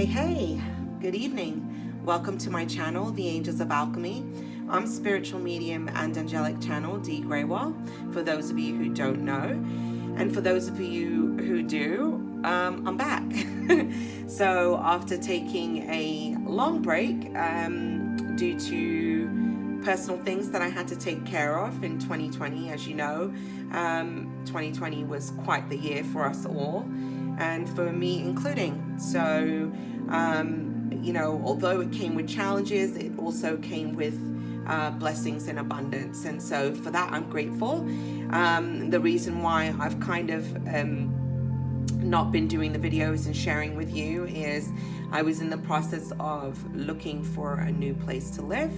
Hey, good evening. Welcome to my channel, the Angels of Alchemy. I'm spiritual medium and angelic channel, Dee Grewal, for those of you who don't know. And for those of you who do, I'm back. So after taking a long break due to personal things that I had to take care of in 2020, as you know, 2020 was quite the year for us all, and for me including. So, you know, although it came with challenges, it also came with blessings in abundance. And so for that, I'm grateful. The reason why I've kind of not been doing the videos and sharing with you is I was in the process of looking for a new place to live,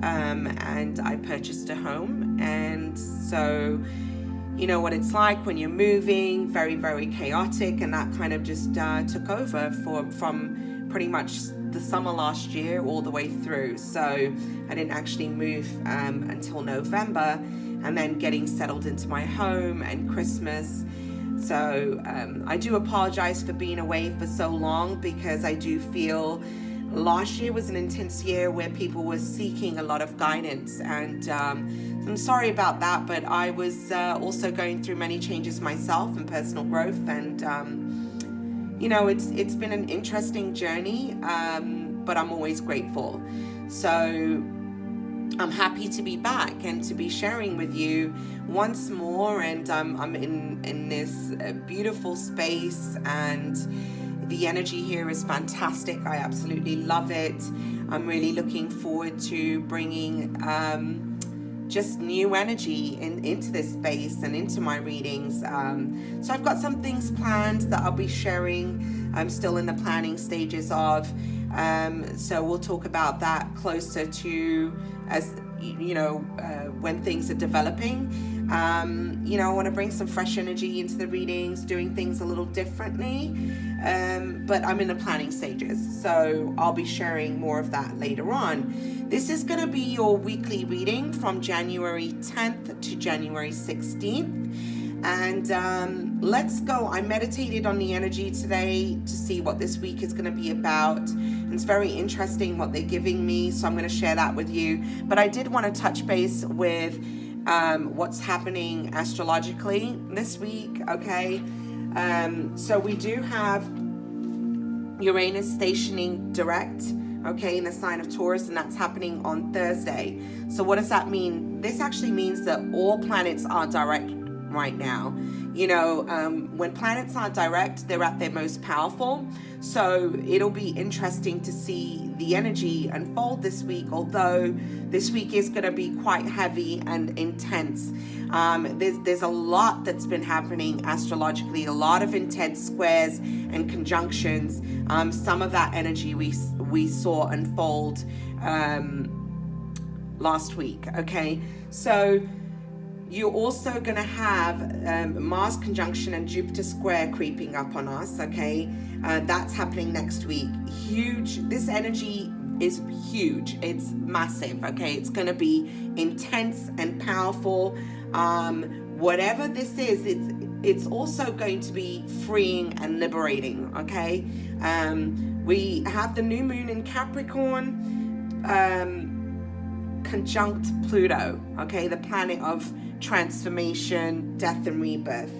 and I purchased a home. And so, you know what it's like when you're moving, very, very chaotic, and that kind of just took over from pretty much the summer last year all the way through. So I didn't actually move until November, and then getting settled into my home and Christmas. So I do apologize for being away for so long, because I do feel last year was an intense year where people were seeking a lot of guidance, and I'm sorry about that, but I was also going through many changes myself and personal growth, and you know, it's been an interesting journey, but I'm always grateful. So I'm happy to be back and to be sharing with you once more, and I'm in this beautiful space, and the energy here is fantastic. I absolutely love it. I'm really looking forward to bringing just new energy into this space and into my readings. So I've got some things planned that I'll be sharing. I'm still in the planning stages of. So we'll talk about that closer to, as you know, when things are developing. You know, I want to bring some fresh energy into the readings, doing things a little differently, but I'm in the planning stages, so I'll be sharing more of that later on. This is going to be your weekly reading from January 10th to January 16th, and let's go. I meditated on the energy today to see what this week is going to be about. It's very interesting what they're giving me, so I'm going to share that with you. But I did want to touch base with what's happening astrologically this week, okay? So we do have Uranus stationing direct, okay, in the sign of Taurus, and that's happening on Thursday. So what does that mean? This actually means that all planets are direct right now. You know, when planets are direct, they're at their most powerful. So it'll be interesting to see the energy unfold this week, although this week is going to be quite heavy and intense. There's a lot that's been happening astrologically, a lot of intense squares and conjunctions. Some of that energy we saw unfold last week, okay? So you're also going to have Mars conjunction and Jupiter square creeping up on us, okay? That's happening next week. Huge. This energy is huge. It's massive, okay? It's going to be intense and powerful. Whatever this is, it's also going to be freeing and liberating, okay? We have the new moon in Capricorn conjunct Pluto, okay? The planet of transformation, death, and rebirth.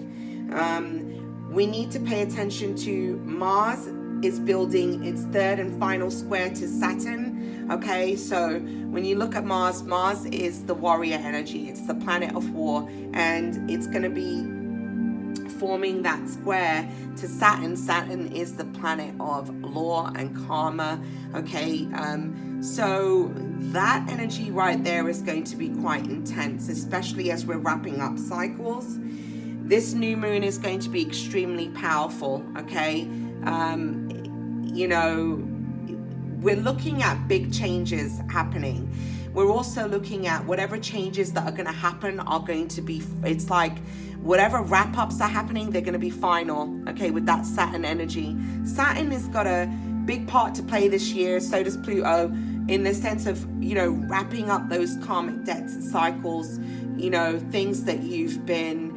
We need to pay attention to Mars is building its third and final square to Saturn, okay? So when you look at Mars, Mars is the warrior energy. It's the planet of war, and it's going to be forming that square to Saturn. Saturn is the planet of law and karma, okay? So that energy right there is going to be quite intense, especially as we're wrapping up cycles. This new moon is going to be extremely powerful, okay? You know, we're looking at big changes happening. We're also looking at whatever changes that are going to happen are going to be, it's like whatever wrap-ups are happening, they're going to be final, okay, with that Saturn energy. Saturn has got a big part to play this year, so does Pluto, in the sense of, you know, wrapping up those karmic debts and cycles, you know, things that you've been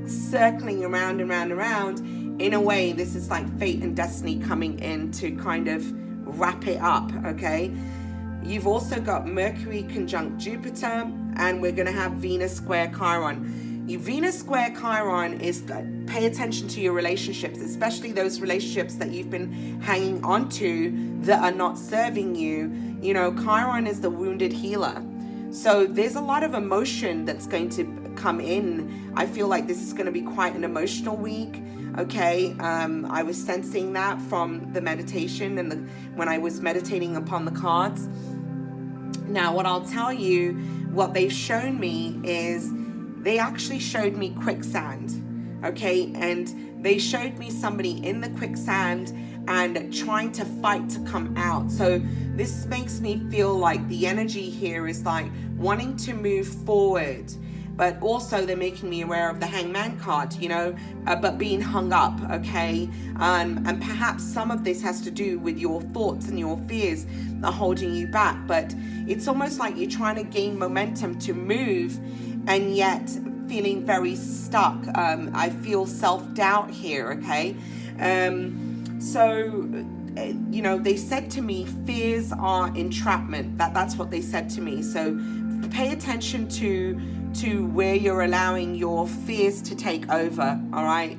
circling around and round and round. in a way, this is like fate and destiny coming in to kind of wrap it up, okay? You've also got Mercury conjunct Jupiter, and we're going to have Venus square Chiron. Venus square Chiron is pay attention to your relationships, especially those relationships that you've been hanging on to that are not serving you. You know, Chiron is the wounded healer. So there's a lot of emotion that's going to come in. I feel like this is going to be quite an emotional week. Okay, I was sensing that from the meditation and when I was meditating upon the cards. Now, what I'll tell you, what they've shown me is they actually showed me quicksand, okay? And they showed me somebody in the quicksand and trying to fight to come out. So this makes me feel like the energy here is like wanting to move forward, but also they're making me aware of the Hangman card, you know, but being hung up, okay? And perhaps some of this has to do with your thoughts and your fears are holding you back, but it's almost like you're trying to gain momentum to move and yet feeling very stuck. I feel self-doubt here, okay? So, you know, they said to me, fears are entrapment. That's what they said to me. So pay attention to where you're allowing your fears to take over, all right?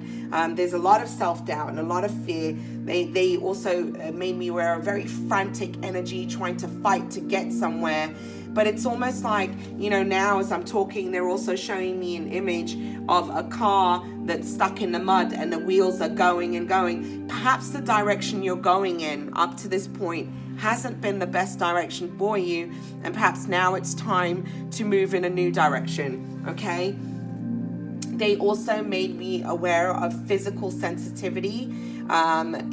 There's a lot of self-doubt and a lot of fear. They also made me aware of very frantic energy, trying to fight to get somewhere. But it's almost like, you know, now as I'm talking, they're also showing me an image of a car that's stuck in the mud and the wheels are going and going. Perhaps the direction you're going in up to this point hasn't been the best direction for you, and perhaps now it's time to move in a new direction, okay? They also made me aware of physical sensitivity.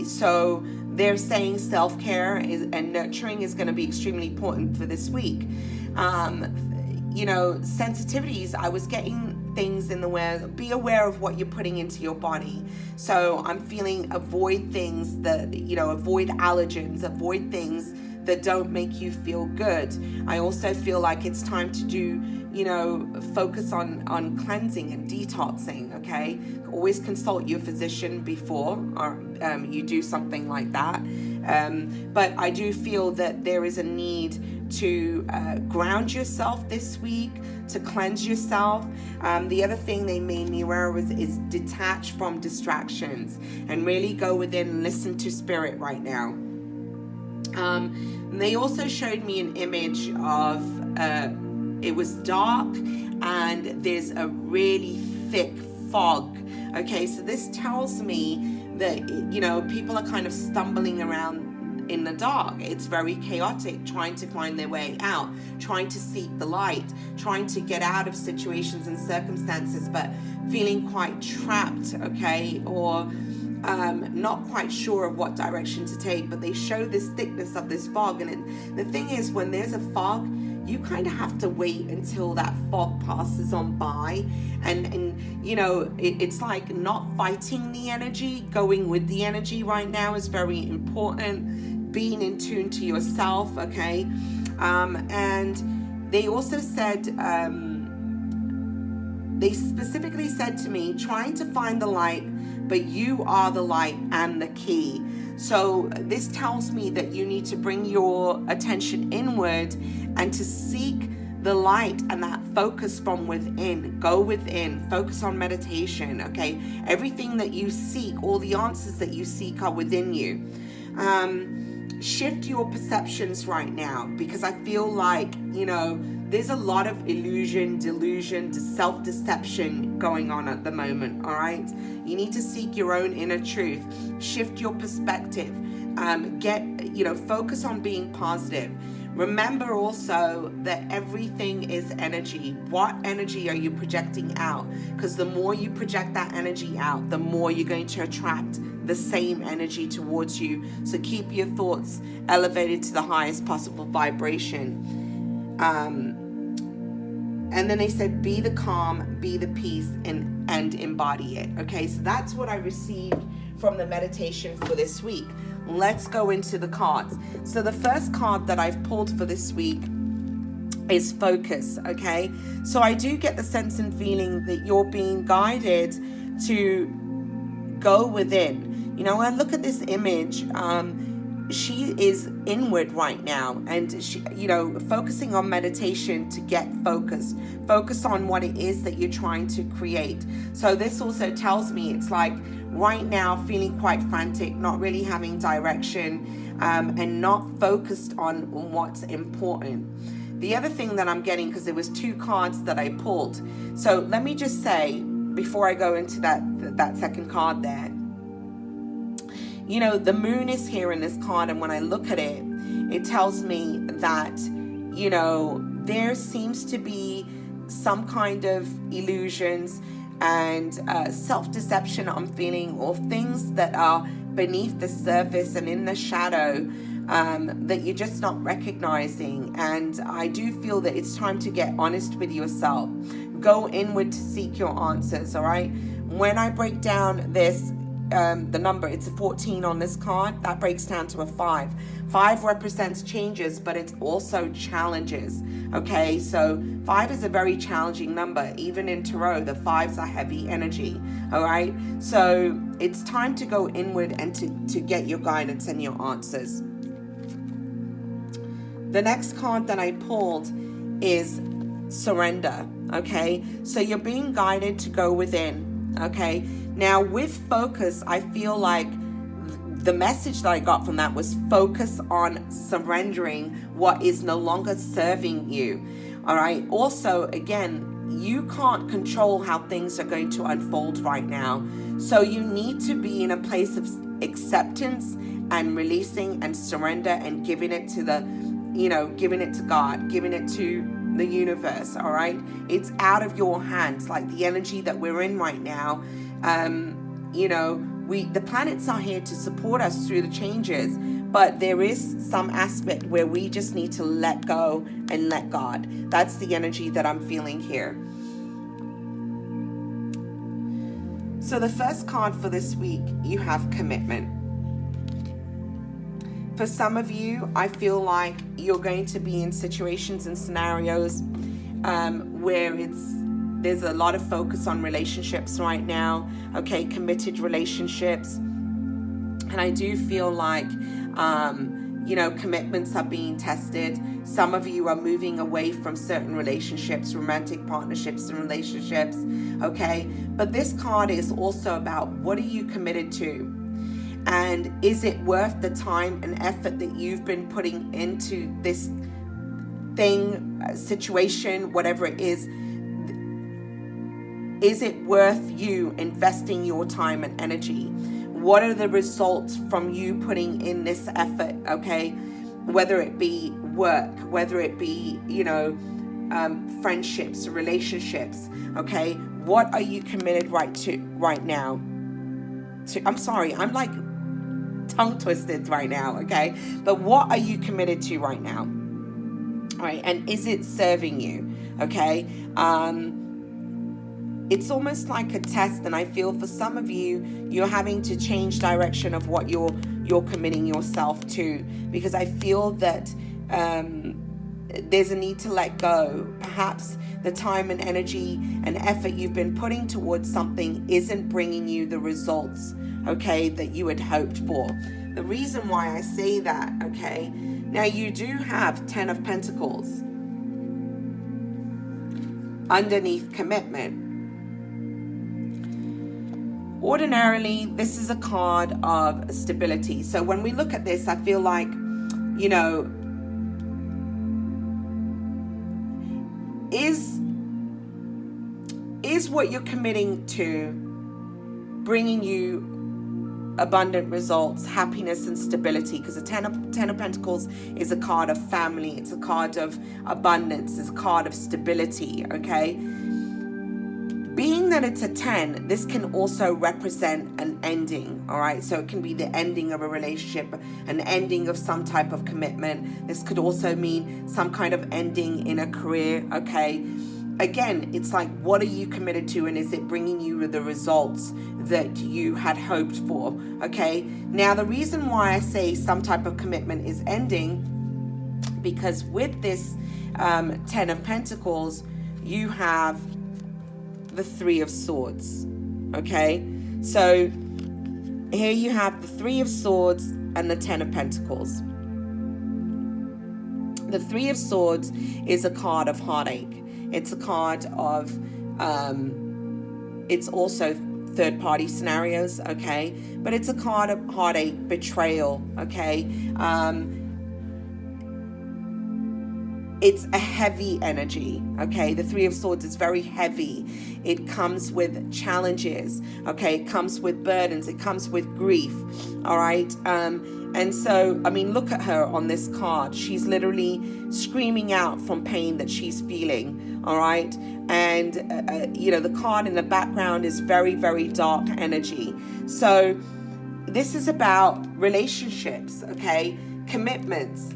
So they're saying self-care and nurturing is going to be extremely important for this week. You know, sensitivities, I was getting things in the way, be aware of what you're putting into your body. So I'm feeling avoid things that, you know, avoid allergens, avoid things that don't make you feel good. I also feel like it's time to do, you know, focus on cleansing and detoxing, okay? Always consult your physician before you do something like that. But I do feel that there is a need to ground yourself this week, to cleanse yourself. The other thing they made me aware of is detach from distractions and really go within and listen to spirit right now. They also showed me an image of it was dark and there's a really thick fog. Okay, so this tells me that, you know, people are kind of stumbling around in the dark. It's very chaotic, trying to find their way out, trying to seek the light, trying to get out of situations and circumstances, but feeling quite trapped, okay, or not quite sure of what direction to take. But they show this thickness of this fog, and the thing is, when there's a fog, you kind of have to wait until that fog passes on by, and you know, it's like not fighting the energy, going with the energy right now is very important. Being in tune to yourself, okay? And they also said, they specifically said to me, trying to find the light, but you are the light and the key. So this tells me that you need to bring your attention inward and to seek the light and that focus from within. Go within, focus on meditation, okay? Everything that you seek, all the answers that you seek are within you. Shift your perceptions right now, because I feel like, you know, there's a lot of illusion, delusion, self-deception going on at the moment, all right? You need to seek your own inner truth. Shift your perspective. Focus on being positive. Remember also that everything is energy. What energy are you projecting out? Because the more you project that energy out, the more you're going to attract the same energy towards you. So keep your thoughts elevated to the highest possible vibration. And then they said, be the calm, be the peace, and embody it. Okay, so that's what I received from the meditation for this week. Let's go into the cards. So the first card that I've pulled for this week is focus, okay? So I do get the sense and feeling that you're being guided to go within. You know, when I look at this image, she is inward right now, and she, you know, focusing on meditation to get focused. Focus on what it is that you're trying to create. So this also tells me it's like right now feeling quite frantic, not really having direction, and not focused on what's important. The other thing that I'm getting, because there was 2 cards that I pulled. So let me just say, before I go into that second card there, you know, the moon is here in this card, and when I look at it, it tells me that, you know, there seems to be some kind of illusions and self-deception I'm feeling, or things that are beneath the surface and in the shadow that you're just not recognizing. And I do feel that it's time to get honest with yourself. Go inward to seek your answers, all right? When I break down this, the number, it's a 14 on this card, that breaks down to a 5. 5 represents changes, but it's also challenges. Okay, so 5 is a very challenging number. Even in tarot, the 5s are heavy energy. All right, so it's time to go inward and to get your guidance and your answers. The next card that I pulled is surrender. Okay, so you're being guided to go within. Okay, now with focus, I feel like the message that I got from that was focus on surrendering what is no longer serving you. All right, also, again, you can't control how things are going to unfold right now, so you need to be in a place of acceptance and releasing and surrender and giving it to the, you know, giving it to God, giving it to the universe. All right, it's out of your hands. Like the energy that we're in right now, you know, the planets are here to support us through the changes, but there is some aspect where we just need to let go and let God. That's the energy that I'm feeling here. So the first card for this week, you have commitment. For some of you, I feel like you're going to be in situations and scenarios where there's a lot of focus on relationships right now, okay, committed relationships. And I do feel like, you know, commitments are being tested. Some of you are moving away from certain relationships, romantic partnerships and relationships, okay? But this card is also about, what are you committed to? And is it worth the time and effort that you've been putting into this thing, situation, whatever it is? Is it worth you investing your time and energy? What are the results from you putting in this effort, okay? Whether it be work, whether it be, you know, friendships, relationships, okay? What are you committed right now? I'm sorry, I'm like tongue twisted right now, okay? But what are you committed to right now? All right, and is it serving you, okay? It's almost like a test, and I feel for some of you, you're having to change direction of what you're committing yourself to, because I feel that there's a need to let go. Perhaps the time and energy and effort you've been putting towards something isn't bringing you the results, okay, that you had hoped for. The reason why I say that, okay, now you do have 10 of Pentacles underneath commitment. Ordinarily, this is a card of stability. So when we look at this, I feel like, you know, is what you're committing to bringing you abundant results, happiness and stability? Because the 10 of Pentacles is a card of family. It's a card of abundance. It's a card of stability, okay? Being that it's a 10, this can also represent an ending, all right? So it can be the ending of a relationship, an ending of some type of commitment. This could also mean some kind of ending in a career, okay? Again, it's like, what are you committed to, and is it bringing you the results that you had hoped for, okay? Now, the reason why I say some type of commitment is ending, because with this 10 of Pentacles, you have the 3 of Swords, okay? So Here you have the Three of Swords and the Ten of Pentacles. The Three of Swords is a card of heartache. It's a card of, it's also third-party scenarios, okay? But it's a card of heartache, betrayal, okay? It's a heavy energy, okay? The Three of Swords is very heavy. It comes with challenges, okay? It comes with burdens. It comes with grief, all right? And so, I mean, look at her on this card. She's literally screaming out from pain that she's feeling, all right? And, you know, the card in the background is very, very dark energy. So this is about relationships, okay? Commitments.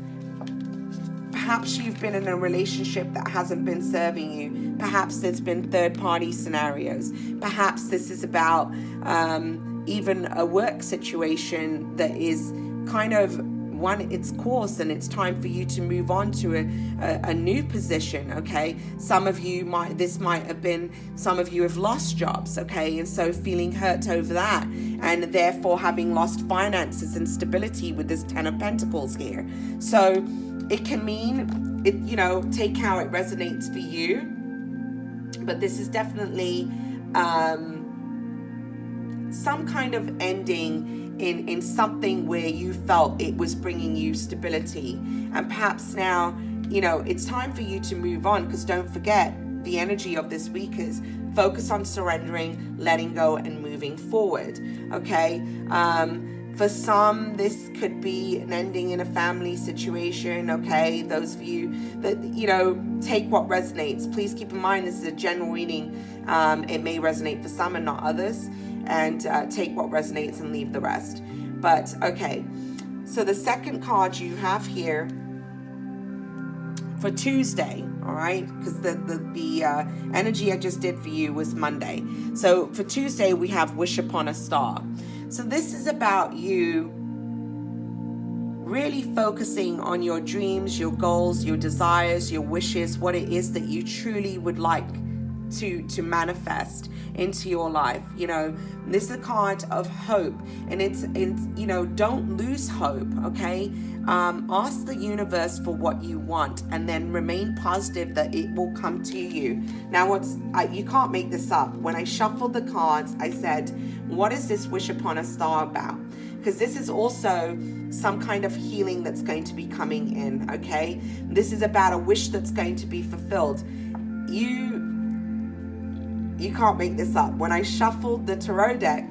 Perhaps you've been in a relationship that hasn't been serving you. Perhaps there's been third-party scenarios. Perhaps this is about even a work situation that is kind of run its course, and it's time for you to move on to a new position, okay? Some of you some of you have lost jobs, okay? And so feeling hurt over that, and therefore having lost finances and stability with this Ten of Pentacles here. So it can mean, you know, take how it resonates for you. But this is definitely some kind of ending in something where you felt it was bringing you stability. And perhaps now, you know, it's time for you to move on, because don't forget, the energy of this week is focus on surrendering, letting go, and moving forward, okay? For some, this could be an ending in a family situation, okay? Those of you that, you know, take what resonates. Please keep in mind, this is a general reading. It may resonate for some and not others. And take what resonates and leave the rest. But, okay. So the second card you have here for Tuesday, all right? Because the energy I just did for you was Monday. So for Tuesday, we have Wish Upon a Star. So this is about you really focusing on your dreams, your goals, your desires, your wishes, what it is that you truly would like to manifest into your life. You know, this is a card of hope, and it's you know, don't lose hope, okay? Ask the universe for what you want, and then remain positive that it will come to you. Now, you can't make this up. When I shuffled the cards, I said, what is this Wish Upon a Star about? Because this is also some kind of healing that's going to be coming in, okay? This is about a wish that's going to be fulfilled. You can't make this up. When I shuffled the tarot deck,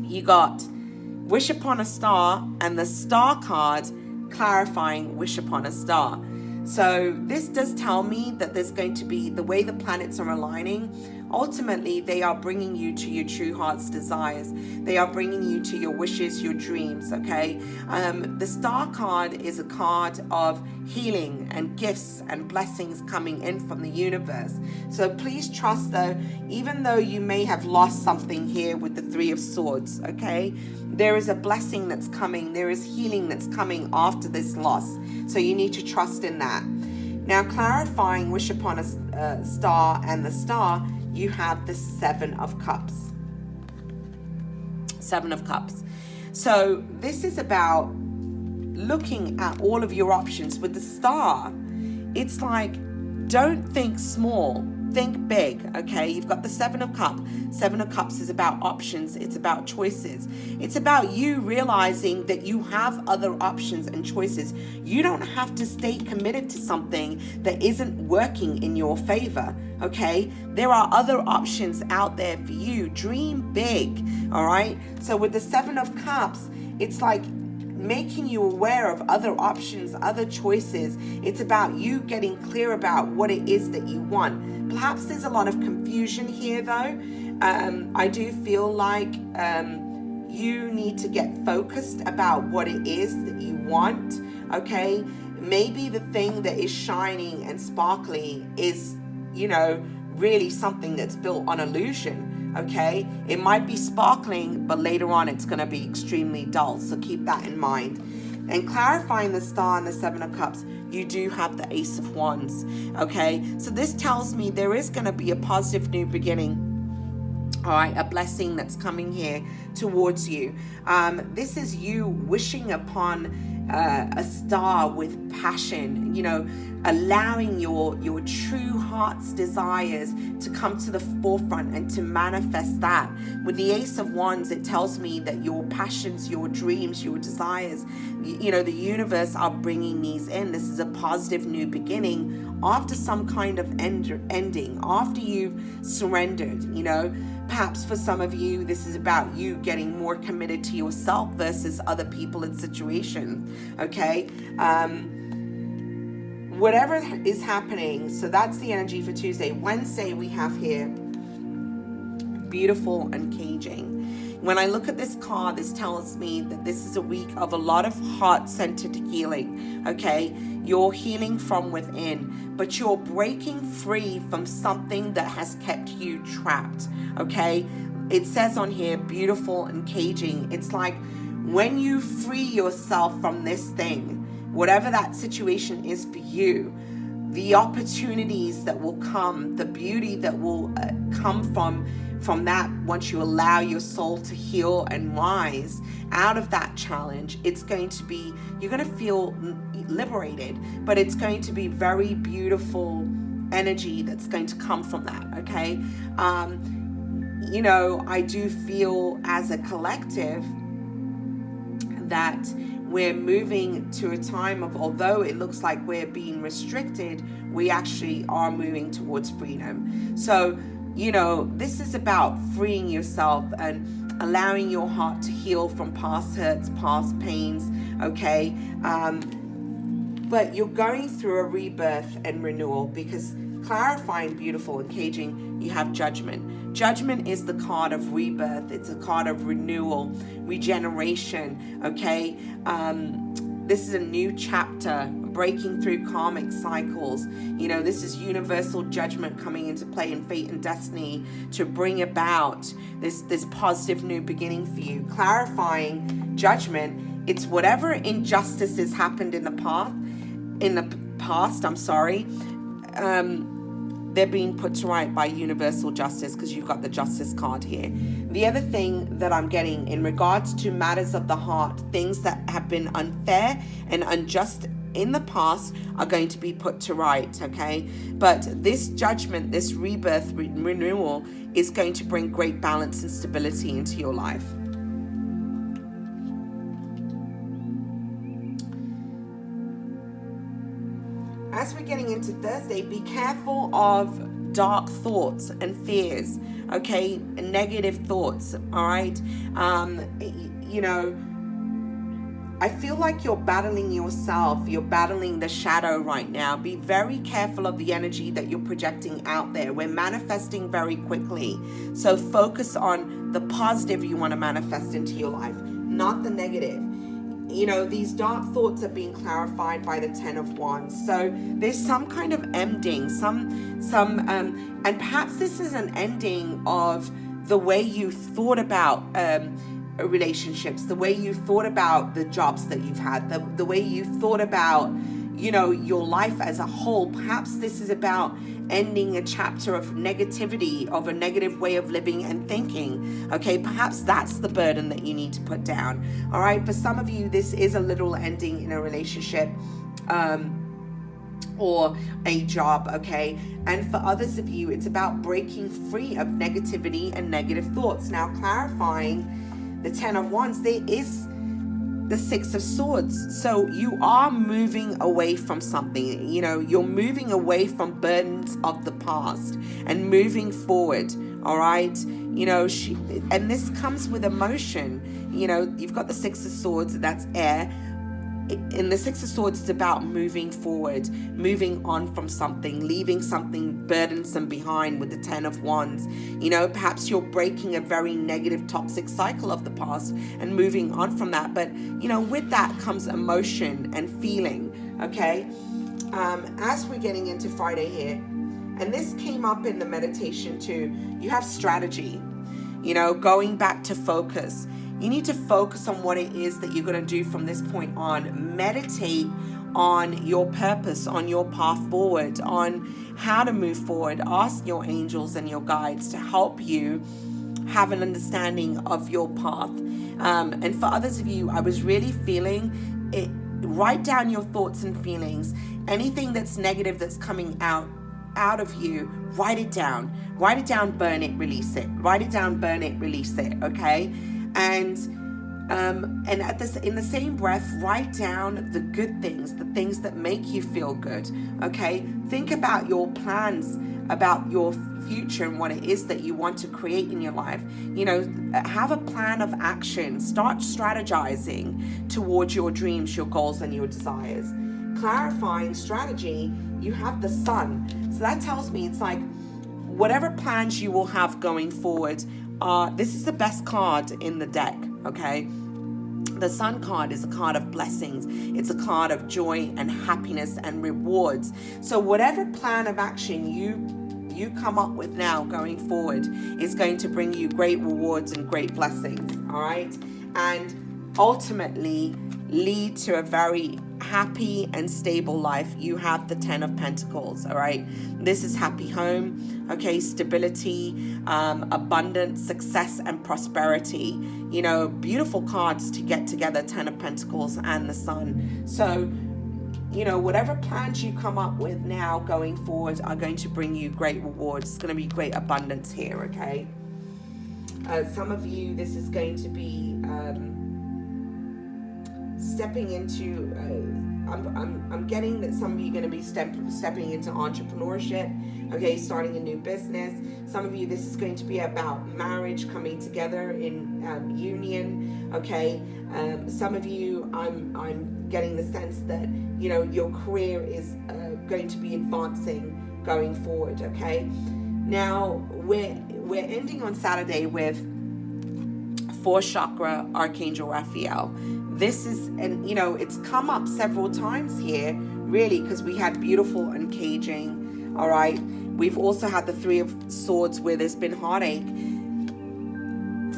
you got Wish Upon a Star and the Star card clarifying Wish Upon a Star. So this does tell me that there's going to be, the way the planets are aligning, ultimately they are bringing you to your true heart's desires. They are bringing you to your wishes, your dreams, okay? The Star card is a card of healing and gifts and blessings coming in from the universe. So please trust, though, even though you may have lost something here with the Three of Swords, okay? There is a blessing that's coming. There is healing that's coming after this loss. So you need to trust in that. Now, clarifying Wish Upon a Star and the Star, you have the Seven of Cups. Seven of Cups. So this is about looking at all of your options. With the Star, it's like, don't think small, think big, okay? You've got the Seven of Cups. Seven of Cups is about options. It's about choices. It's about you realizing that you have other options and choices. You don't have to stay committed to something that isn't working in your favor, okay? There are other options out there for you. Dream big, all right? So with the Seven of Cups, it's like making you aware of other options, other choices. It's about you getting clear about what it is that you want. Perhaps there's a lot of confusion here, though. I do feel like you need to get focused about what it is that you want, okay? Maybe the thing that is shining and sparkling is, you know, really something that's built on illusion, okay? It might be sparkling, but later on it's going to be extremely dull, so keep that in mind. And clarifying the Star and the Seven of Cups, you do have the Ace of Wands, okay? So this tells me there is going to be a positive new beginning All right, a blessing that's coming here towards you. This is you wishing upon a star with passion, allowing your true heart's desires to come to the forefront and to manifest that. With the Ace of Wands, it tells me that your passions, your dreams, your desires, the universe are bringing these in. This is a positive new beginning after some kind of ending, after you've surrendered. Perhaps for some of you, this is about you getting more committed to yourself versus other people and situations, okay? Whatever is happening, so that's the energy for Tuesday. Wednesday, we have here beautiful and caging. When I look at this card, this tells me that this is a week of a lot of heart-centered healing, okay? You're healing from within, but you're breaking free from something that has kept you trapped, okay? It says on here, beautiful and caging. It's like when you free yourself from this thing, whatever that situation is for you, the opportunities that will come, the beauty that will come from that once you allow your soul to heal and rise out of that challenge, it's going to be, you're going to feel liberated, but it's going to be very beautiful energy that's going to come from that, okay? I do feel as a collective that we're moving to a time of, although it looks like we're being restricted, we actually are moving towards freedom. So, this is about freeing yourself and allowing your heart to heal from past hurts, past pains, okay? But you're going through a rebirth and renewal, because clarifying beautiful and caging, you have judgment. Judgment is the card of rebirth. It's a card of renewal, regeneration, okay? This is a new chapter, breaking through karmic cycles. This is universal judgment coming into play in fate and destiny to bring about this positive new beginning for you. Clarifying judgment, it's whatever injustice has happened in the past, they're being put to right by universal justice, because you've got the justice card here. The other thing that I'm getting in regards to matters of the heart, things that have been unfair and unjust in the past are going to be put to right, okay? But this judgment, this rebirth, renewal is going to bring great balance and stability into your life. As we're getting into Thursday, be careful of dark thoughts and fears, okay? Negative thoughts, all right? I feel like you're battling yourself. You're battling the shadow right now. Be very careful of the energy that you're projecting out there. We're manifesting very quickly. So focus on the positive you want to manifest into your life, not the negative. These dark thoughts are being clarified by the Ten of Wands. So there's some kind of ending, and perhaps this is an ending of the way you thought about relationships, the way you thought about the jobs that you've had, the way you thought about, your life as a whole. Perhaps this is about ending a chapter of negativity, of a negative way of living and thinking, okay? Perhaps that's the burden that you need to put down, all right? For some of you, this is a literal ending in a relationship or a job, okay? And for others of you, it's about breaking free of negativity and negative thoughts. Now, clarifying the Ten of Wands, there is the Six of Swords. So you are moving away from something, you're moving away from burdens of the past and moving forward, all right? And this comes with emotion. You've got the Six of Swords, that's air. In the Six of Swords, it's about moving forward, moving on from something, leaving something burdensome behind with the Ten of Wands. Perhaps you're breaking a very negative, toxic cycle of the past and moving on from that. But, with that comes emotion and feeling, okay? As we're getting into Friday here, and this came up in the meditation too, you have strategy, going back to focus. You need to focus on what it is that you're going to do from this point on. Meditate on your purpose, on your path forward, on how to move forward. Ask your angels and your guides to help you have an understanding of your path. And for others of you, I was really feeling it. Write down your thoughts and feelings. Anything that's negative that's coming out of you, write it down. Write it down, burn it, release it. Write it down, burn it, release it. Okay? And in the same breath, write down the good things, the things that make you feel good. Okay? Think about your plans, about your future and what it is that you want to create in your life. You know, have a plan of action. Start strategizing towards your dreams, your goals, and your desires. Clarifying strategy, you have the Sun. So that tells me it's like whatever plans you will have going forward, this is the best card in the deck, okay? The Sun card is a card of blessings. It's a card of joy and happiness and rewards. So whatever plan of action you come up with now going forward is going to bring you great rewards and great blessings, all right? And ultimately lead to a very happy and stable life. You have the 10 of Pentacles, all right? This is happy home, okay? Stability, abundance, success, and prosperity. You know, beautiful cards to get together, 10 of Pentacles and the Sun. So, you know, whatever plans you come up with now going forward are going to bring you great rewards. It's going to be great abundance here, okay? Some of you, this is going to be stepping into, I'm getting that some of you are going to be stepping into entrepreneurship, okay, starting a new business. Some of you, this is going to be about marriage, coming together in union, okay. Some of you, I'm getting the sense that, you know, your career is going to be advancing going forward, okay. Now, we're ending on Saturday with 4th chakra, Archangel Raphael. This is, and you know, it's come up several times here, really, because we had beautiful uncaging, all right? We've also had the 3 of Swords where there's been heartache.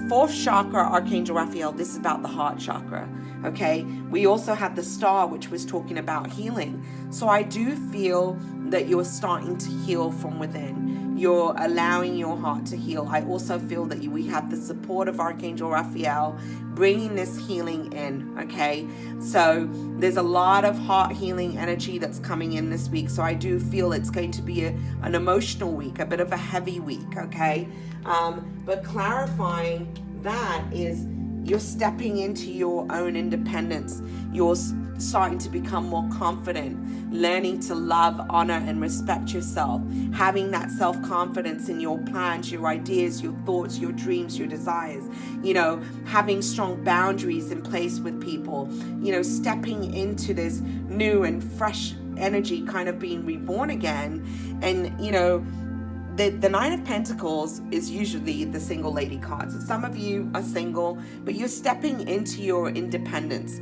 4th chakra, Archangel Raphael, this is about the heart chakra, okay? We also had the Star, which was talking about healing. So I do feel that you're starting to heal from within. You're allowing your heart to heal. I also feel that we have the support of Archangel Raphael bringing this healing in, okay? So there's a lot of heart healing energy that's coming in this week. So I do feel it's going to be an emotional week, a bit of a heavy week, okay? But clarifying that is you're stepping into your own independence. You're starting to become more confident, learning to love, honor, and respect yourself, having that self-confidence in your plans, your ideas, your thoughts, your dreams, your desires, you know, having strong boundaries in place with people, you know, stepping into this new and fresh energy, kind of being reborn again. And, you know, the 9 of Pentacles is usually the single lady card. So some of you are single, but you're stepping into your independence.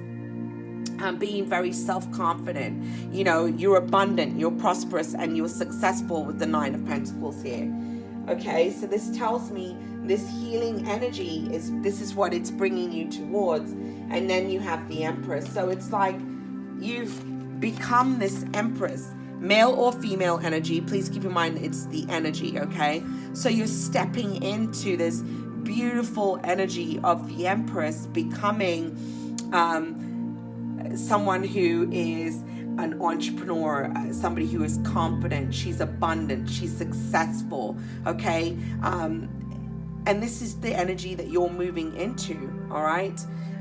Being very self-confident, you know, you're abundant, you're prosperous, and you're successful with the 9 of Pentacles here. Okay, so this tells me this healing energy this is what it's bringing you towards. And then you have the Empress. So it's like you've become this Empress, male or female energy. Please keep in mind it's the energy, okay? So you're stepping into this beautiful energy of the Empress, becoming someone who is an entrepreneur, somebody who is confident, she's abundant, she's successful, okay? And this is the energy that you're moving into, all right?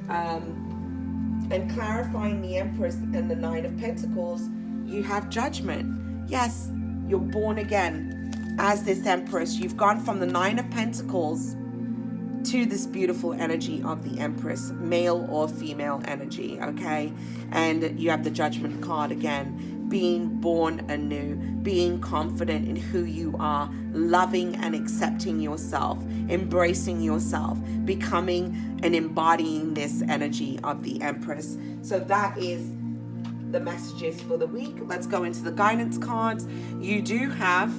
And clarifying the Empress and the 9 of Pentacles, you have Judgment. Yes, you're born again as this Empress. You've gone from the 9 of Pentacles to this beautiful energy of the Empress, male or female energy, okay? And you have the Judgment card again, being born anew, being confident in who you are, loving and accepting yourself, embracing yourself, becoming and embodying this energy of the Empress. So that is the messages for the week. Let's go into the guidance cards. You do have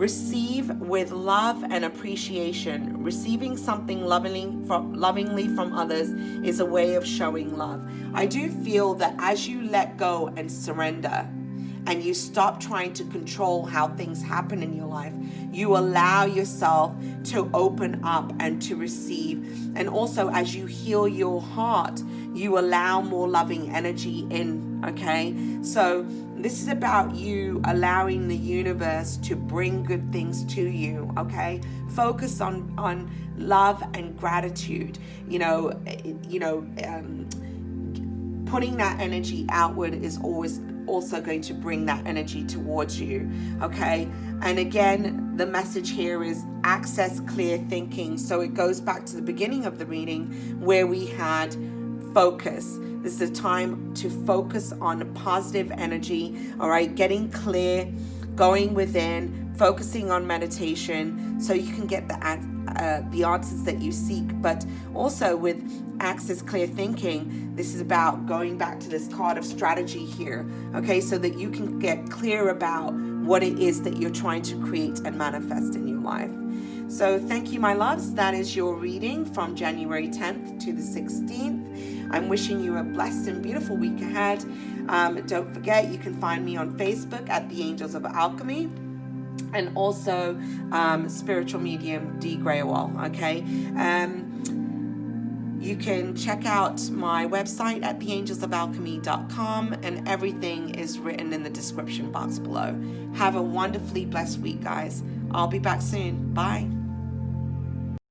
receive with love and appreciation. Receiving something lovingly from others is a way of showing love. I do feel that as you let go and surrender and you stop trying to control how things happen in your life. You allow yourself to open up and to receive. And also, as you heal your heart, you allow more loving energy in, okay? So this is about you allowing the universe to bring good things to you, okay? Focus on love and gratitude. Putting that energy outward is always also going to bring that energy towards you, okay? And again, the message here is access clear thinking. So it goes back to the beginning of the reading where we had focus. This is a time to focus on positive energy, all right? Getting clear, going within, focusing on meditation so you can get the answers that you seek. But also with access clear thinking, this is about going back to this card of strategy here, okay? So that you can get clear about what it is that you're trying to create and manifest in your life. So thank you, my loves. That is your reading from January 10th to the 16th. I'm wishing you a blessed and beautiful week ahead. Don't forget, you can find me on Facebook at the Angels of Alchemy, and also spiritual medium Dee Grewal, okay? You can check out my website at theangelsofalchemy.com, and everything is written in the description box below. Have a wonderfully blessed week, guys. I'll be back soon. Bye.